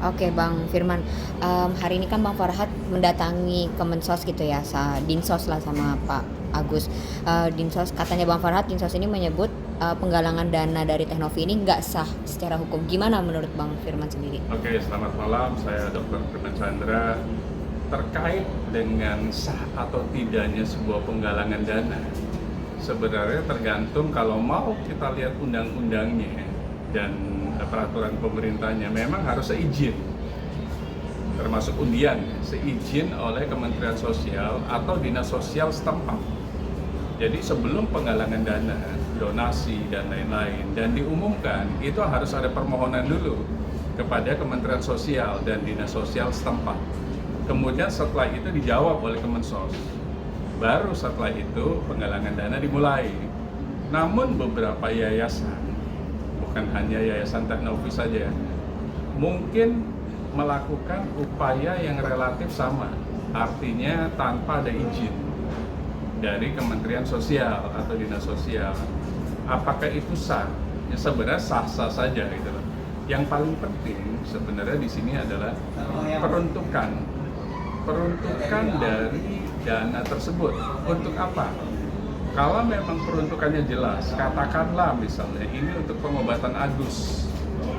Oke Bang Firman, hari ini kan Bang Farhat mendatangi Kemensos gitu ya, Dinsos lah sama Pak Agus. Dinsos katanya Bang Farhat, Dinsos ini menyebut penggalangan dana dari Teknovi ini nggak sah secara hukum. Gimana menurut Bang Firman sendiri? Oke, selamat malam. Saya Dr. Firman Chandra. Terkait dengan sah atau tidaknya sebuah penggalangan dana, sebenarnya tergantung kalau mau kita lihat undang-undangnya dan peraturan pemerintahnya, memang harus seizin, termasuk undian, seizin oleh Kementerian Sosial atau Dinas Sosial setempat. Jadi sebelum penggalangan dana, donasi dan lain-lain dan diumumkan, itu harus ada permohonan dulu kepada Kementerian Sosial dan Dinas Sosial setempat. Kemudian setelah itu dijawab oleh Kemensos. Baru setelah itu penggalangan dana dimulai. Namun beberapa yayasan, bukan hanya Yayasan Teknovi saja, mungkin melakukan upaya yang relatif sama. Artinya tanpa ada izin dari Kementerian Sosial atau Dinas Sosial. Apakah itu sah? Ya sebenarnya sah-sah saja gitu loh. Yang paling penting sebenarnya di sini adalah peruntukan dari dana tersebut. Untuk apa? Kalau memang peruntukannya jelas, katakanlah misalnya ini untuk pengobatan Agus.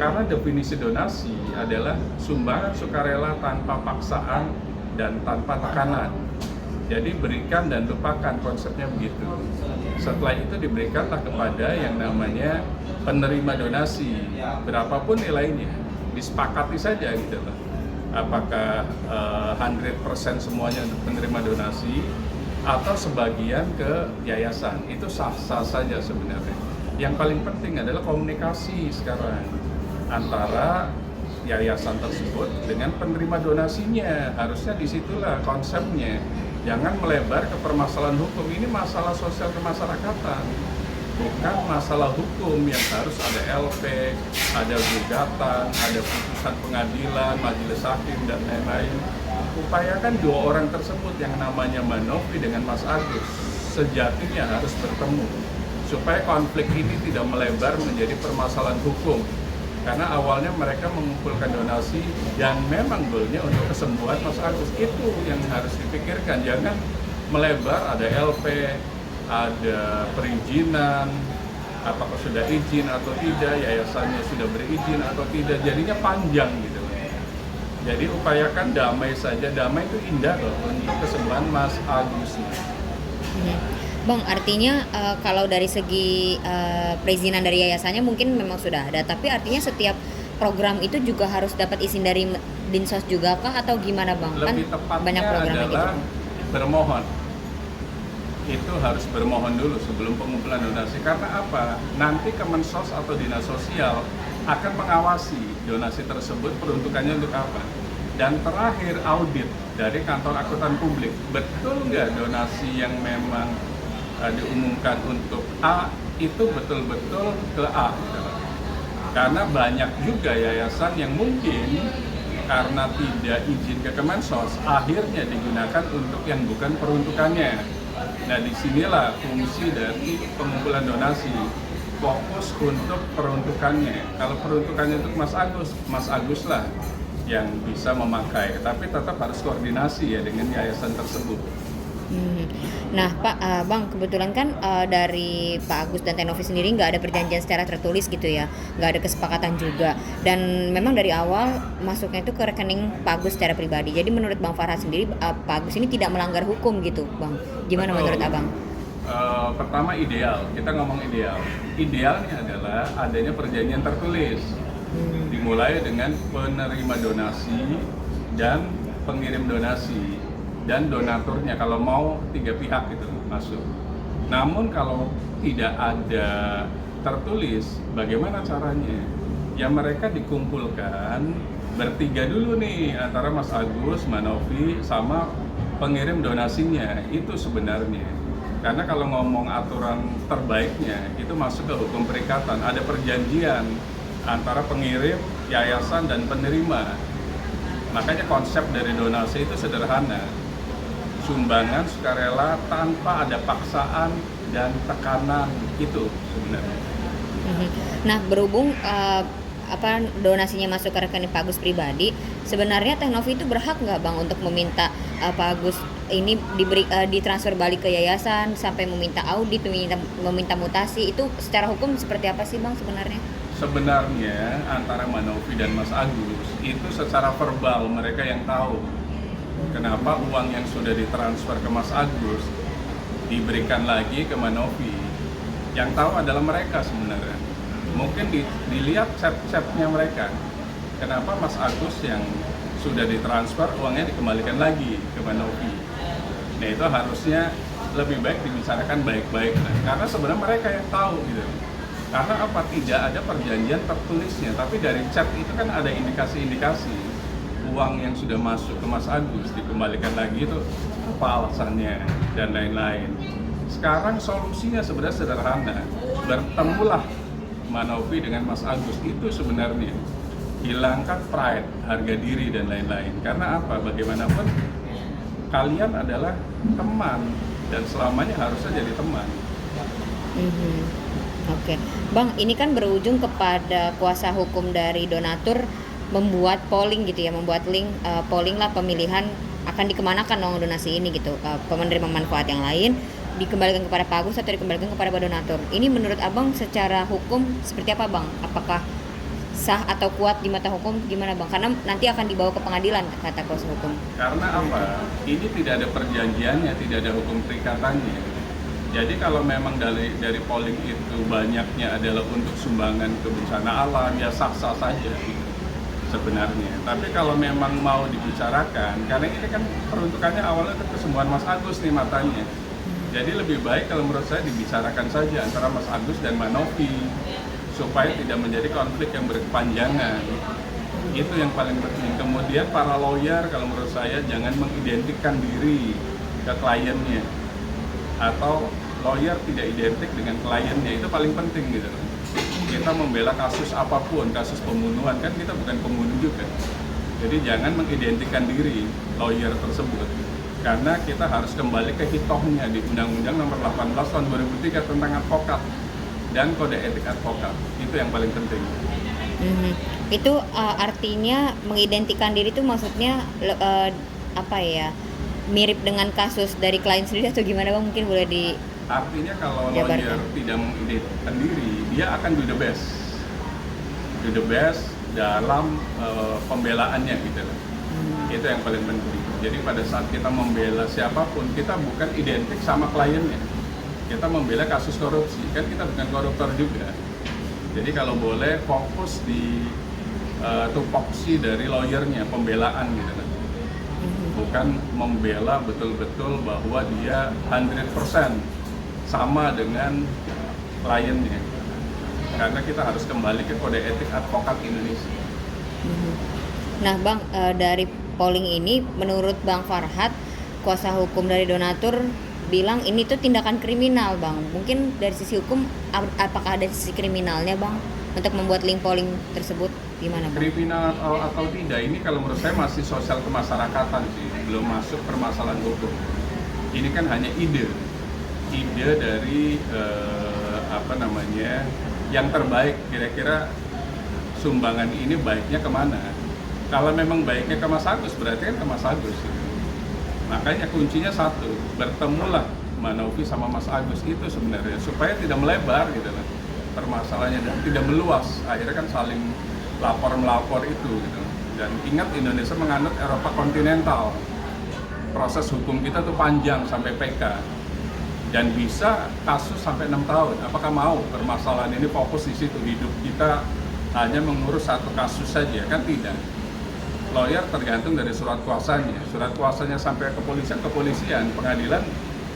Karena definisi donasi adalah sumbangan sukarela tanpa paksaan dan tanpa tekanan. Jadi berikan dan lupakan, konsepnya begitu. Setelah itu diberikanlah kepada yang namanya penerima donasi, berapapun nilainya, disepakati saja gitu loh. Apakah 100% semuanya untuk penerima donasi atau sebagian ke yayasan, itu sah-sah saja sebenarnya. Yang paling penting adalah komunikasi sekarang antara yayasan tersebut dengan penerima donasinya. Harusnya disitulah konsepnya. Jangan melebar ke permasalahan hukum. Ini masalah sosial kemasyarakatan, bukan masalah hukum yang harus ada LP, ada gugatan, ada putusan pengadilan, majelis hakim, dan lain-lain. Upayakan dua orang tersebut yang namanya Manovi dengan Mas Agus sejatinya harus bertemu supaya konflik ini tidak melebar menjadi permasalahan hukum. Karena awalnya mereka mengumpulkan donasi dan memang goalnya untuk kesembuhan Mas Agus. Itu yang harus dipikirkan, jangan melebar ada LP, ada perizinan, apakah sudah izin atau tidak, yayasannya sudah berizin atau tidak, jadinya panjang gitu. Jadi upayakan damai saja, damai itu indah loh untuk kesembuhan Mas Agus. Bang, artinya kalau dari segi perizinan dari yayasannya mungkin memang sudah ada, tapi artinya setiap program itu juga harus dapat izin dari Dinsos juga kah atau gimana Bang? Lebih Kan tepatnya banyak programnya gitu. adalah bermohon. Itu harus bermohon dulu sebelum pengumpulan donasi. Karena apa? Nanti Kemensos atau Dinas Sosial akan mengawasi donasi tersebut peruntukannya untuk apa. Dan terakhir audit dari kantor akuntan publik. Betul nggak donasi yang memang diumumkan untuk A itu betul-betul ke A? Karena banyak juga yayasan yang mungkin karena tidak izin ke Kemensos akhirnya digunakan untuk yang bukan peruntukannya. Nah disinilah fungsi dari pengumpulan donasi, fokus untuk peruntukannya. Kalau peruntukannya untuk Mas Agus lah yang bisa memakai, tapi tetap harus koordinasi ya dengan yayasan tersebut. Nah Pak, Bang, kebetulan kan dari Pak Agus dan Teknovi sendiri nggak ada perjanjian secara tertulis gitu ya, nggak ada kesepakatan juga, dan memang dari awal masuknya itu ke rekening Pak Agus secara pribadi. Jadi menurut Bang Farhat sendiri, Pak Agus ini tidak melanggar hukum gitu Bang, gimana Betul. menurut Abang? Pertama ideal, kita ngomong ideal. Idealnya adalah adanya perjanjian tertulis, dimulai dengan penerima donasi dan pengirim donasi dan donaturnya, kalau mau 3 pihak itu masuk. Namun kalau tidak ada tertulis, bagaimana caranya? Ya mereka dikumpulkan bertiga dulu nih, antara Mas Agus, Manovi, sama pengirim donasinya. Itu sebenarnya. Karena kalau ngomong aturan terbaiknya, itu masuk ke hukum perikatan. Ada perjanjian antara pengirim, yayasan, dan penerima. Makanya konsep dari donasi itu sederhana. Sumbangan sukarela tanpa ada paksaan dan tekanan, itu sebenarnya. Nah berhubung donasinya masuk ke rekening Pak Agus pribadi, sebenarnya Teknovi itu berhak nggak Bang untuk meminta Pak Agus ini ditransfer balik ke yayasan, sampai meminta audit, meminta mutasi, itu secara hukum seperti apa sih Bang sebenarnya? Sebenarnya antara Manovi dan Mas Agus itu secara verbal mereka yang tahu kenapa uang yang sudah ditransfer ke Mas Agus diberikan lagi ke Manovi. Yang tahu adalah mereka sebenarnya. Mungkin dilihat chat-chatnya mereka. Kenapa Mas Agus yang sudah ditransfer uangnya dikembalikan lagi ke Manovi. Nah itu harusnya lebih baik dibicarakan baik-baik. Karena sebenarnya mereka yang tahu gitu. Karena apa? Tidak ada perjanjian tertulisnya. Tapi dari chat itu kan ada indikasi-indikasi. Uang yang sudah masuk ke Mas Agus dikembalikan lagi itu apa alasannya dan lain-lain. Sekarang solusinya sebenarnya sederhana, bertemulah Manovi dengan Mas Agus, itu sebenarnya hilangkan pride, harga diri dan lain-lain. Karena apa? Bagaimanapun kalian adalah teman dan selamanya harusnya jadi teman. Oke. Bang, ini kan berujung kepada kuasa hukum dari donatur membuat polling gitu ya, membuat link polling lah pemilihan akan dikemanakan uang donasi ini gitu, penerima manfaat yang lain dikembalikan kepada Pak Agus atau dikembalikan kepada Pak Donatur. Ini menurut Abang secara hukum seperti apa Bang? Apakah sah atau kuat di mata hukum, gimana Bang? Karena nanti akan dibawa ke pengadilan kata kuasa hukum. Karena apa? Ini tidak ada perjanjiannya, tidak ada hukum terikatannya. Jadi kalau memang dari polling itu banyaknya adalah untuk sumbangan ke bencana alam, ya sah-sah saja sebenarnya. Tapi kalau memang mau dibicarakan, karena ini kan peruntukannya awalnya untuk kesembuhan Mas Agus nih matanya. Jadi lebih baik kalau menurut saya dibicarakan saja antara Mas Agus dan Manovi supaya tidak menjadi konflik yang berkepanjangan. Itu yang paling penting. Kemudian para lawyer kalau menurut saya jangan mengidentikan diri ke kliennya atau lawyer tidak identik dengan kliennya, itu paling penting gitu. Kita membela kasus apapun, kasus pembunuhan kan kita bukan pembunuh juga. Jadi jangan mengidentikan diri lawyer tersebut. Karena kita harus kembali ke hitohnya di Undang-Undang Nomor 18 Tahun 2003 tentang advokat dan kode etik advokat. Itu yang paling penting. Itu artinya mengidentikan diri itu maksudnya apa ya? Mirip dengan kasus dari klien sendiri atau gimana Bang? Mungkin boleh di Artinya kalau lawyer tidak mengidentikan diri, dia akan do the best. Do the best dalam pembelaannya gitu. Itu yang paling penting. Jadi pada saat kita membela siapapun, kita bukan identik sama kliennya. Kita membela kasus korupsi, kan kita bukan koruptor juga. Jadi kalau boleh fokus di tupoksi dari lawyernya, pembelaan gitu kan. Bukan membela betul-betul bahwa dia 100% sama dengan kliennya. Karena kita harus kembali ke kode etik advokat Indonesia. Nah Bang, dari polling ini menurut Bang Farhad, kuasa hukum dari donatur bilang ini tuh tindakan kriminal Bang. Mungkin dari sisi hukum apakah ada sisi kriminalnya Bang untuk membuat link polling tersebut, gimana Bang? Kriminal atau tidak, ini kalau menurut saya masih sosial kemasyarakatan sih, belum masuk permasalahan hukum. Ini kan hanya ide dari yang terbaik, kira-kira sumbangan ini baiknya kemana. Kalau memang baiknya ke Mas Agus, berarti kan ke Mas Agus. Makanya kuncinya satu, bertemulah Manovi sama Mas Agus itu sebenarnya, supaya tidak melebar gitu kan permasalahannya dan tidak meluas. Akhirnya kan saling lapor-melapor itu gitu. Dan ingat Indonesia menganut Eropa kontinental. Proses hukum kita tuh panjang sampai PK. Dan bisa kasus sampai 6 tahun. Apakah mau permasalahan ini fokus di situ? Hidup kita hanya mengurus satu kasus saja, kan tidak. Lawyer tergantung dari surat kuasanya. Surat kuasanya sampai kepolisian, pengadilan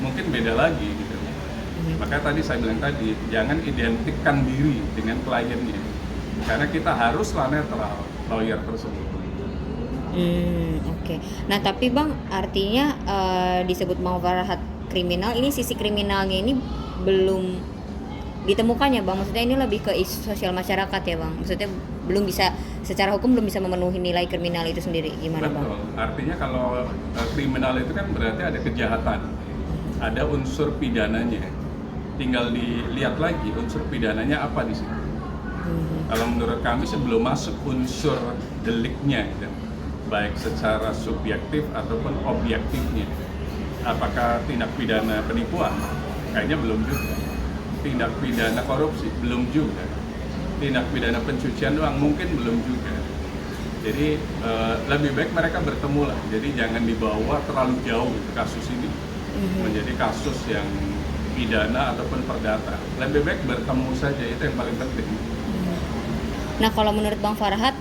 mungkin beda lagi gitu. Makanya tadi saya bilang tadi, jangan identikkan diri dengan kliennya. Karena kita haruslah netral lawyer tersebut. Oke. Nah tapi Bang, artinya disebut Bang Farhad kriminal, ini sisi kriminalnya ini belum ditemukannya Bang. Maksudnya ini lebih ke isu sosial masyarakat ya Bang. Maksudnya belum bisa, secara hukum belum bisa memenuhi nilai kriminal itu sendiri, gimana Bang? Betul. Artinya kalau kriminal itu kan berarti ada kejahatan, ada unsur pidananya. Tinggal dilihat lagi unsur pidananya apa di situ. Kalau menurut kami sih belum masuk unsur deliknya gitu. Baik secara subjektif ataupun objektifnya. Apakah tindak pidana penipuan? Kayaknya belum juga. Tindak pidana korupsi? Belum juga. Tindak pidana pencucian uang? Mungkin belum juga. Jadi lebih baik mereka bertemu lah. Jadi jangan dibawa terlalu jauh gitu, kasus ini menjadi kasus yang pidana ataupun perdata. Lebih baik bertemu saja, itu yang paling penting. Nah, kalau menurut Bang Farhat,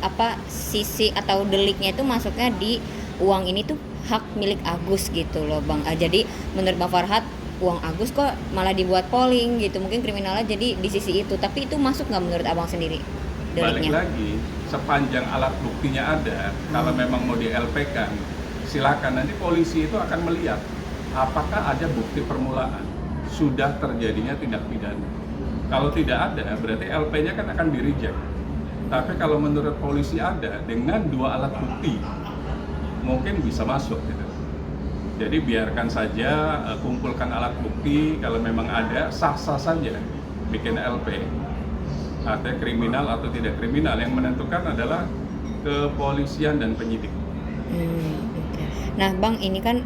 apa sisi atau deliknya itu masuknya di uang ini tuh hak milik Agus gitu loh Bang. Jadi menurut Bang Farhat, uang Agus kok malah dibuat polling gitu, mungkin kriminalnya jadi di sisi itu. Tapi itu masuk nggak menurut Abang sendiri Balik deliknya? lagi, sepanjang alat buktinya ada, kalau memang mau di LP kan, silakan, nanti polisi itu akan melihat apakah ada bukti permulaan sudah terjadinya tindak pidana. Kalau tidak ada, berarti LP-nya kan akan di-reject. Tapi kalau menurut polisi ada, dengan 2 alat bukti, mungkin bisa masuk gitu. Jadi biarkan saja, kumpulkan alat bukti, kalau memang ada, sah-sah saja bikin LP. Artinya kriminal atau tidak kriminal, yang menentukan adalah kepolisian dan penyidik. Oke. Nah Bang, ini kan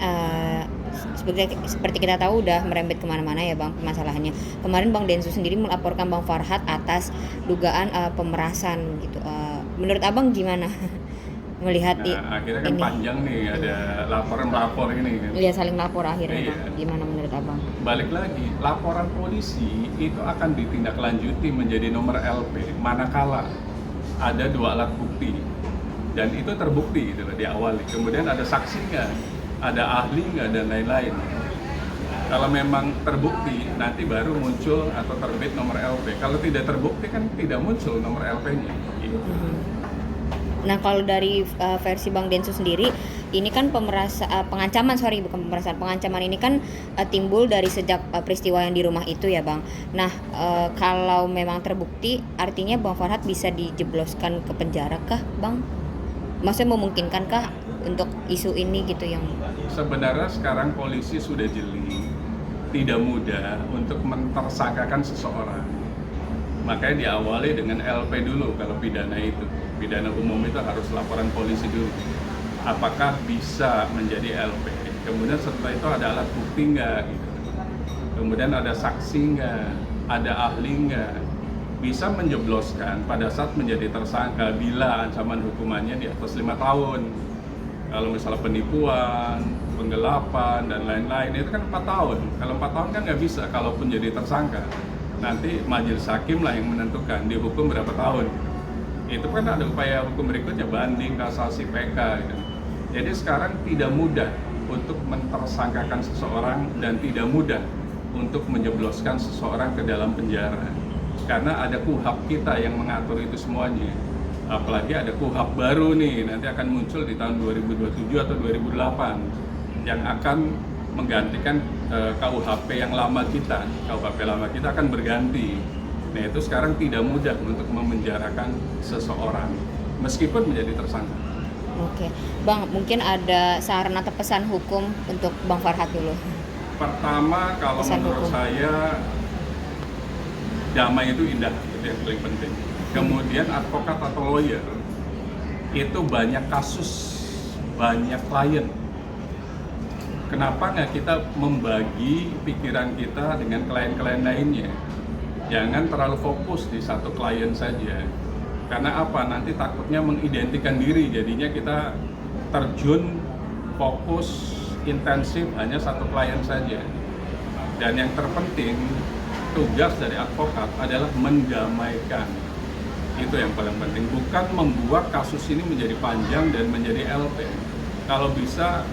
seperti kita tahu udah merembet kemana-mana ya Bang permasalahannya. Kemarin Bang Densus sendiri melaporkan Bang Farhat atas dugaan pemerasan gitu. Menurut Abang gimana melihat Nah, akhirnya kan ini? panjang nih, ada laporan melapor ini kan. Iya, saling lapor akhirnya Iya. Bang. Gimana menurut Abang? Balik lagi, laporan polisi itu akan ditindaklanjuti menjadi nomor LP manakala ada 2 alat bukti dan itu terbukti gitu loh di awal. Kemudian ada saksi nggak, ada ahli nggak, dan lain-lain. Kalau memang terbukti, nanti baru muncul atau terbit nomor LP. Kalau tidak terbukti kan tidak muncul nomor LP-nya. Gitu. Nah kalau dari versi Bang Densus sendiri, ini kan pengancaman pengancaman ini kan timbul dari sejak peristiwa yang di rumah itu ya Bang. Nah kalau memang terbukti, artinya Bang Farhat bisa dijebloskan ke penjara kah Bang? Maksudnya memungkinkankah untuk isu ini gitu yang Sebenarnya sekarang polisi sudah jeli, tidak mudah untuk mentersangkakan seseorang. Makanya diawali dengan LP dulu kalau pidana itu. Pidana umum itu harus laporan polisi dulu. Apakah bisa menjadi LP? Kemudian setelah itu ada alat bukti nggak? Gitu. Kemudian ada saksi nggak? Ada ahli nggak? Bisa menjebloskan pada saat menjadi tersangka bila ancaman hukumannya di atas 5 tahun. Kalau misalnya penipuan, penggelapan, dan lain-lain itu kan 4 tahun. Kalau 4 tahun kan nggak bisa, kalaupun jadi tersangka. Nanti majelis hakim lah yang menentukan dihukum berapa tahun. Itu kan ada upaya hukum berikutnya, banding, kasasi, PK gitu. Jadi sekarang tidak mudah untuk mentersangkakan seseorang dan tidak mudah untuk menjebloskan seseorang ke dalam penjara. Karena ada KUHP kita yang mengatur itu semuanya. Apalagi ada KUHP baru nih, nanti akan muncul di tahun 2027 atau 2008 yang akan menggantikan KUHP yang lama kita. KUHP lama kita akan berganti. Nah itu sekarang tidak mudah untuk memenjarakan seseorang meskipun menjadi tersangka. Oke, Bang, mungkin ada saran atau pesan hukum untuk Bang Farhat dulu. Pertama, kalau Pesan menurut hukum. saya damai itu indah, itu yang paling penting. Kemudian advokat atau lawyer itu banyak kasus, banyak klien. Kenapa nggak kita membagi pikiran kita dengan klien-klien lainnya? Jangan terlalu fokus di satu klien saja. Karena apa? Nanti takutnya mengidentikan diri, jadinya kita terjun fokus intensif hanya satu klien saja. Dan yang terpenting, tugas dari advokat adalah mendamaikan. Itu yang paling penting, bukan membuat kasus ini menjadi panjang dan menjadi LP. Kalau bisa,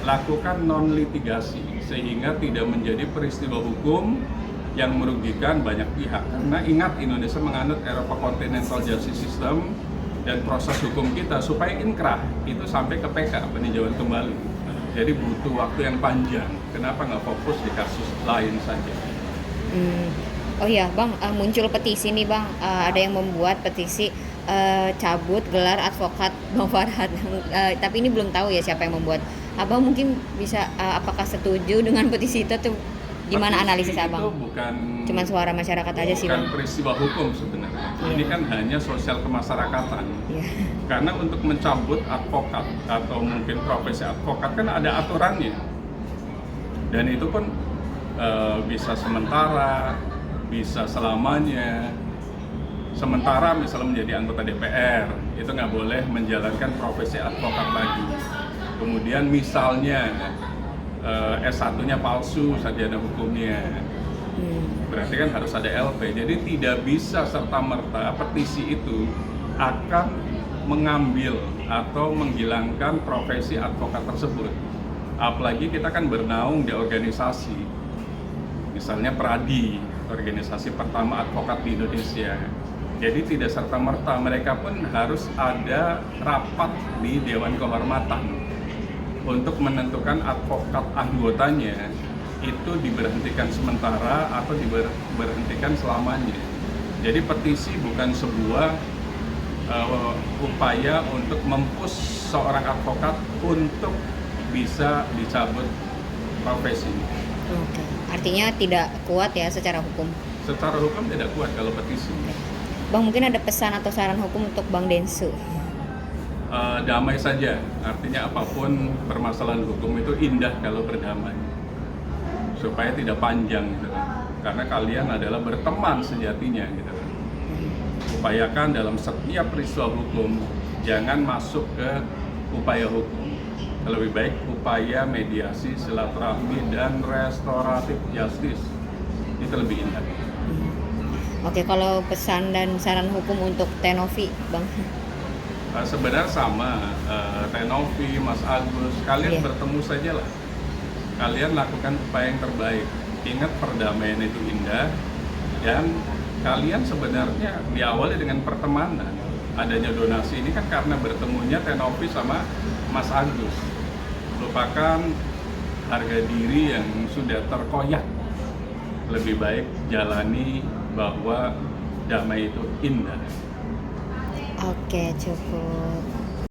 lakukan non-litigasi sehingga tidak menjadi peristiwa hukum yang merugikan banyak pihak. Karena ingat, Indonesia menganut Eropa Continental Justice System dan proses hukum kita supaya inkrah itu sampai ke PK, peninjauan kembali. Jadi butuh waktu yang panjang. Kenapa nggak fokus di kasus lain saja? Oh iya Bang, muncul petisi nih Bang, ada yang membuat petisi cabut gelar advokat Bang Farhat. Tapi ini belum tahu ya siapa yang membuat. Abang mungkin bisa apakah setuju dengan petisi itu atau Gimana Petisi analisis itu abang? bukan Cuman suara masyarakat aja sih bukan bang. peristiwa hukum sebenarnya. Iya. Ini kan hanya sosial kemasyarakatan. Iya. Karena untuk mencabut advokat atau mungkin profesi advokat kan ada aturannya. Dan itu pun bisa sementara, bisa selamanya. Sementara misalnya menjadi anggota DPR, itu nggak boleh menjalankan profesi advokat lagi. Kemudian misalnya S1-nya palsu sarjana hukumnya, berarti kan harus ada LP. Jadi tidak bisa serta-merta petisi itu akan mengambil atau menghilangkan profesi advokat tersebut. Apalagi kita kan bernaung di organisasi, misalnya Pradi, organisasi pertama advokat di Indonesia. Jadi tidak serta-merta, mereka pun harus ada rapat di Dewan Kehormatan untuk menentukan advokat anggotanya itu diberhentikan sementara atau diberhentikan selamanya. Jadi petisi bukan sebuah upaya untuk mempush seorang advokat untuk bisa dicabut profesinya. Oke. Artinya tidak kuat ya secara hukum. Secara hukum tidak kuat kalau petisi. Bang, mungkin ada pesan atau saran hukum untuk Bang Densu? Damai saja, artinya apapun permasalahan hukum itu indah kalau berdamai, supaya tidak panjang gitu. Karena kalian adalah berteman sejatinya gitu. Upayakan dalam setiap peristiwa hukum jangan masuk ke upaya hukum. Lebih baik upaya mediasi, silaturahmi, dan restoratif justice itu lebih indah. Oke, kalau pesan dan saran hukum untuk Tenovi, Bang? Sebenarnya sama, Tenovi, Mas Agus, kalian Iya. bertemu saja lah. Kalian lakukan upaya yang terbaik. Ingat perdamaian itu indah, dan kalian sebenarnya diawali dengan pertemanan. Adanya donasi ini kan karena bertemunya Tenovi sama Mas Agus. Lupakan harga diri yang sudah terkoyak. Lebih baik jalani bahwa damai itu indah. Oke, cukup.